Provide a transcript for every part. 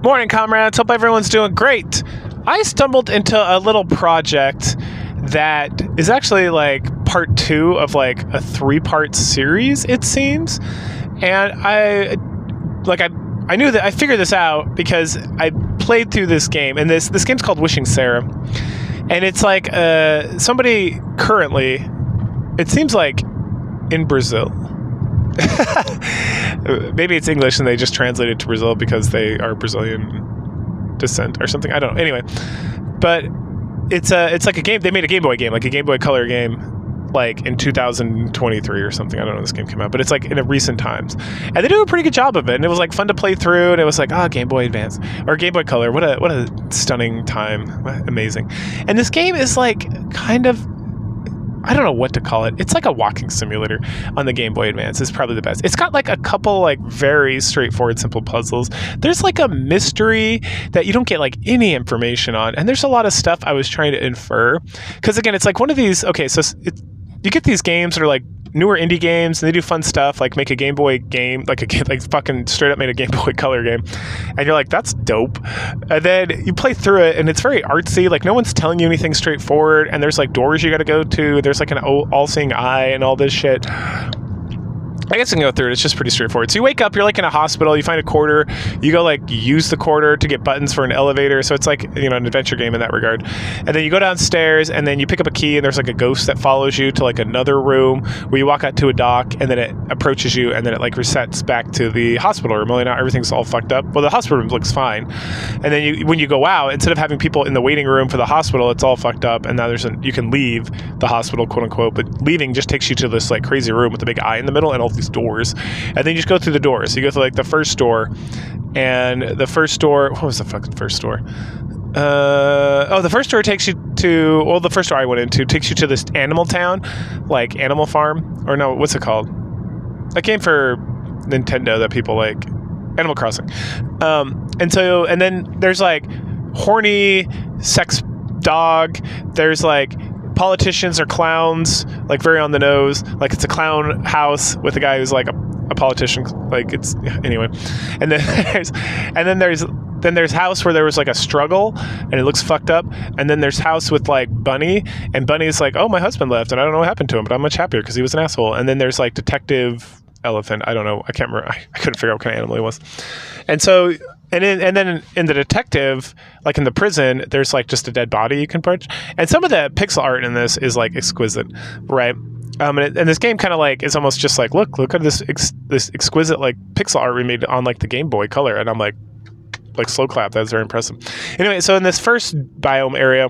Morning, comrades. Hope everyone's doing great. I stumbled into a little project that is actually like part 2 of like a 3-part series, it seems. And I knew that I figured this out because I played through this game, and this game's called Wishing Sarah. And it's like somebody currently, it seems like in Brazil. Maybe it's English and they just translated to Brazil because they are Brazilian descent or something. I don't know. Anyway, but it's like a game. They made a Game Boy game, like a Game Boy Color game, like in 2023 or something. I don't know when this game came out, but it's like in a recent times, and they do a pretty good job of it. And it was like fun to play through, and it was like Game Boy Advance or Game Boy Color. What a stunning time! Amazing. And this game is like kind of, I don't know what to call it. It's like a walking simulator on the Game Boy Advance. It's probably the best. It's got like a couple like very straightforward, simple puzzles. There's like a mystery that you don't get like any information on. And there's a lot of stuff I was trying to infer. Because again, it's like one of these, okay, so you get these games that are like newer indie games, and they do fun stuff, like make a Game Boy game, like fucking straight up made a Game Boy Color game, and you're like, that's dope. And then you play through it, and it's very artsy. Like no one's telling you anything straightforward, and there's like doors you got to go to. There's like an all-seeing eye and all this shit. I guess I can go through it. It's just pretty straightforward. So you wake up, you're like in a hospital, you find a quarter, you go like use the quarter to get buttons for an elevator. So it's like, you know, an adventure game in that regard. And then you go downstairs, and then you pick up a key, and there's like a ghost that follows you to like another room where you walk out to a dock, and then it approaches you, and then it like resets back to the hospital room. Only now everything's all fucked up. Well, the hospital room looks fine. And then when you go out, instead of having people in the waiting room for the hospital, it's all fucked up. And now you can leave the hospital, quote unquote, but leaving just takes you to this like crazy room with a big eye in the middle and all these doors, and then you just go through the doors. So you go through like the first door, and the first door, what was the fucking first door? The first door takes you to, well, the first door I went into takes you to this animal town, like Animal Farm, or no, what's it called? A game for Nintendo that people like, Animal Crossing. And then there's like horny sex dog. There's like politicians or clowns, like very on the nose, like it's a clown house with a guy who's like a politician, like it's anyway. And then there's house where there was like a struggle and it looks fucked up, and then there's house with like Bunny, and Bunny's like, oh, my husband left and I don't know what happened to him, but I'm much happier because he was an asshole. And then there's like detective elephant, I don't know, I can't remember, I couldn't figure out what kind of animal he was. And so and then in the detective, like in the prison, there's like just a dead body you can punch. And some of the pixel art in this is like exquisite, right? And this game kind of like is almost just like, look at this exquisite like pixel art we made on like the Game Boy Color. And I'm like slow clap. That's very impressive. Anyway, so in this first biome area,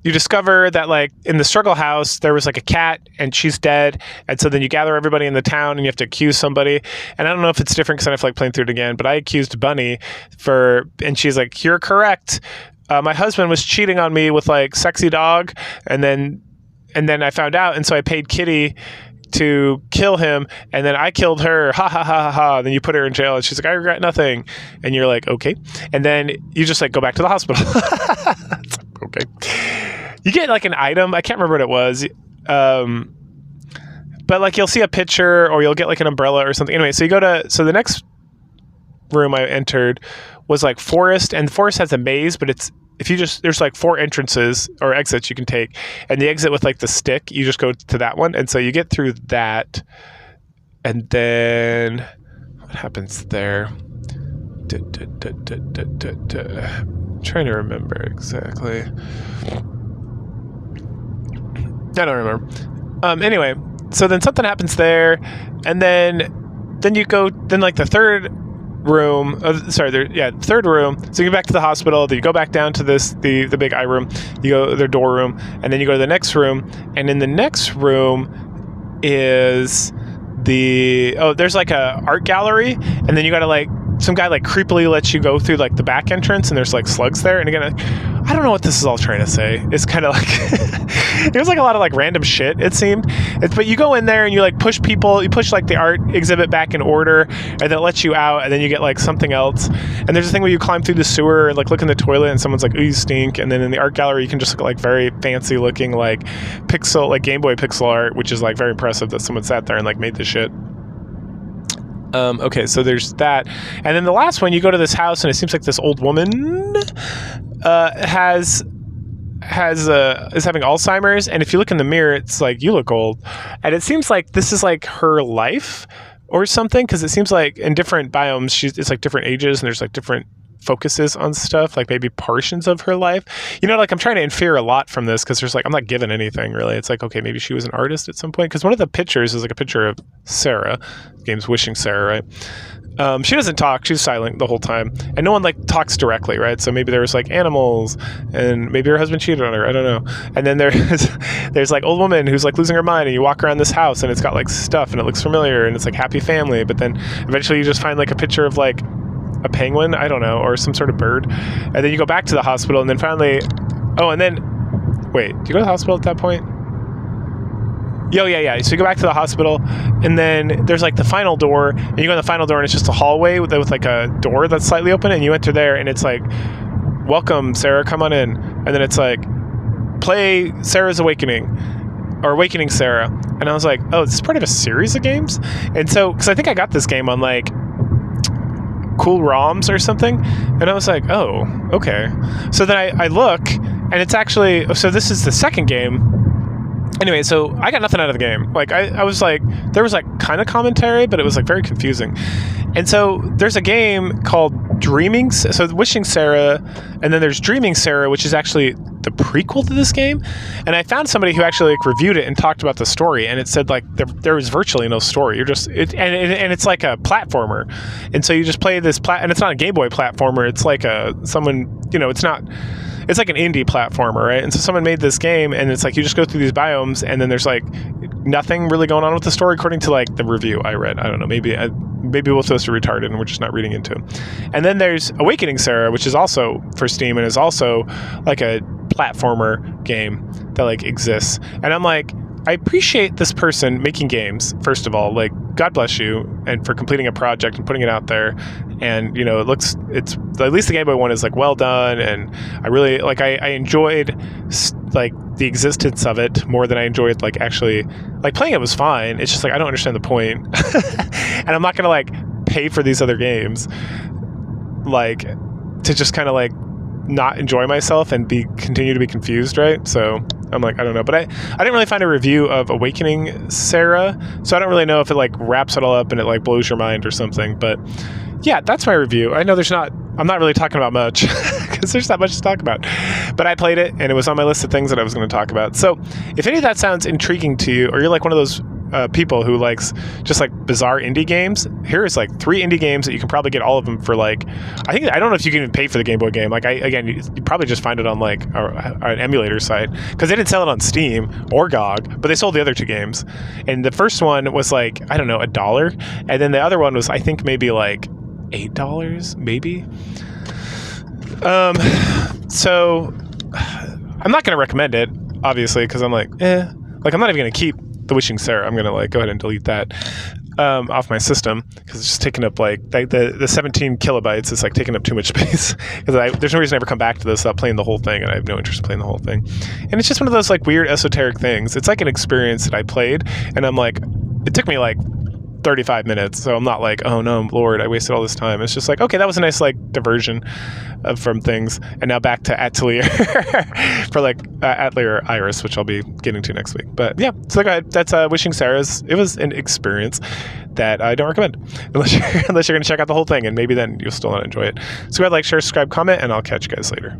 you discover that like in the struggle house there was like a cat and she's dead, and so then you gather everybody in the town and you have to accuse somebody. And I don't know if it's different because I have to like playing through it again, but I accused Bunny and she's like, you're correct. My husband was cheating on me with like sexy dog, and then I found out, and so I paid Kitty to kill him, and then I killed her, ha ha ha ha ha. Then you put her in jail, and she's like, I regret nothing. And you're like, okay. And then you just like go back to the hospital. Okay. You get like an item, I can't remember what it was, but like you'll see a picture, or you'll get like an umbrella or something. Anyway, so so the next room I entered was like forest, and the forest has a maze, but there's like 4 entrances or exits you can take, and the exit with like the stick, you just go to that one. And so you get through that, and then what happens there? I'm trying to remember exactly. I don't remember. Anyway, so then something happens there, and then you go, then like the third room, third room. So you go back to the hospital, then you go back down to the big eye room, you go their door room, and then you go to the next room, and in the next room is there's like a art gallery, and then you gotta like, some guy like creepily lets you go through like the back entrance, and there's like slugs there. And again, I don't know what this is all trying to say. It's kind of like it was like a lot of like random shit, it seemed. But you go in there and you like push people, you push like the art exhibit back in order, and then it lets you out, and then you get like something else. And there's a thing where you climb through the sewer and like look in the toilet, and someone's like, ooh, you stink. And then in the art gallery you can just look at like very fancy looking like Game Boy pixel art, which is like very impressive that someone sat there and like made this shit. Okay, so there's that. And then the last one, you go to this house, and it seems like this old woman is having Alzheimer's, and if you look in the mirror, it's like, you look old. And it seems like this is like her life or something, because it seems like in different biomes, it's like different ages, and there's like different focuses on stuff, like maybe portions of her life. You know, like I'm trying to infer a lot from this, because there's like, I'm not given anything really. It's like, okay, maybe she was an artist at some point, because one of the pictures is like a picture of Sarah. The game's Wishing Sarah, right? She doesn't talk. She's silent the whole time, and no one like talks directly, right? So maybe there was like animals, and maybe her husband cheated on her. I don't know. And then there's like old woman who's like losing her mind, and you walk around this house, and it's got like stuff, and it looks familiar, and it's like happy family. But then eventually you just find like a picture of like a penguin, I don't know, or some sort of bird, and then you go back to the hospital, and then finally, wait, do you go to the hospital at that point? Yeah. So you go back to the hospital, and then there's like the final door, and you go in the final door, and it's just a hallway with like a door that's slightly open, and you enter there, and it's like, welcome, Sarah, come on in. And then it's like, play Sarah's Awakening, or Awakening Sarah. And I was like, oh, this is part of a series of games? And so, because I think I got this game on like Cool ROMs or something, and I was like, oh, okay. So then I look, and it's actually, so this is the second game. Anyway, so I got nothing out of the game. Like, I was like, there was like kind of commentary, but it was like very confusing. And so there's a game called so Wishing Sarah, and then there's Dreaming Sarah, which is actually the prequel to this game. And I found somebody who actually like reviewed it and talked about the story, and it said like there was virtually no story. You're just and it's like a platformer, and so you just play this and it's not a Game Boy platformer. It's like it's like an indie platformer, right? And so someone made this game, and it's like you just go through these biomes, and then there's like nothing really going on with the story according to like the review I read. I don't know, maybe both of us are retarded and we're just not reading into it. And then there's Awakening Sarah, which is also for Steam and is also like a platformer game that like exists. And I'm like, I appreciate this person making games, first of all. Like, God bless you, and for completing a project and putting it out there. And, you know, it's at least the Game Boy one is like well done, and I really like I enjoyed like the existence of it more than I enjoyed like actually like playing it was fine. It's just like I don't understand the point. And I'm not gonna like pay for these other games like to just kind of like not enjoy myself and continue to be confused, right? So I'm like, I don't know, but I didn't really find a review of Awakening Sarah, so I don't really know if it like wraps it all up and it like blows your mind or something. But yeah, that's my review. I know I'm not really talking about much because there's not much to talk about, but I played it and it was on my list of things that I was going to talk about. So if any of that sounds intriguing to you, or you're like one of those people who likes just like bizarre indie games, here's like 3 indie games that you can probably get all of them for like, I don't know if you can even pay for the Game Boy game. Like you probably just find it on like an emulator site, because they didn't sell it on Steam or GOG, but they sold the other 2 games. And the first one was like, I don't know, $1, and then the other one was I think maybe like $8 maybe. So I'm not going to recommend it, obviously, because I'm like, like I'm not even going to keep the Wishing Sarah. I'm going to like go ahead and delete that off my system, because it's just taking up like the 17 kilobytes is like taking up too much space, because there's no reason to ever come back to this without playing the whole thing, and I have no interest in playing the whole thing. And it's just one of those like weird esoteric things. It's like an experience that I played, and I'm like, it took me like 35 minutes, so I'm not like, oh no, Lord, I wasted all this time. It's just like, okay, that was a nice like diversion from things, and now back to Atelier for like Atelier Iris, which I'll be getting to next week. But yeah, so that's Wishing Sarah's. It was an experience that I don't recommend unless you're going to check out the whole thing, and maybe then you'll still not enjoy it. So go ahead, like, share, subscribe, comment, and I'll catch you guys later.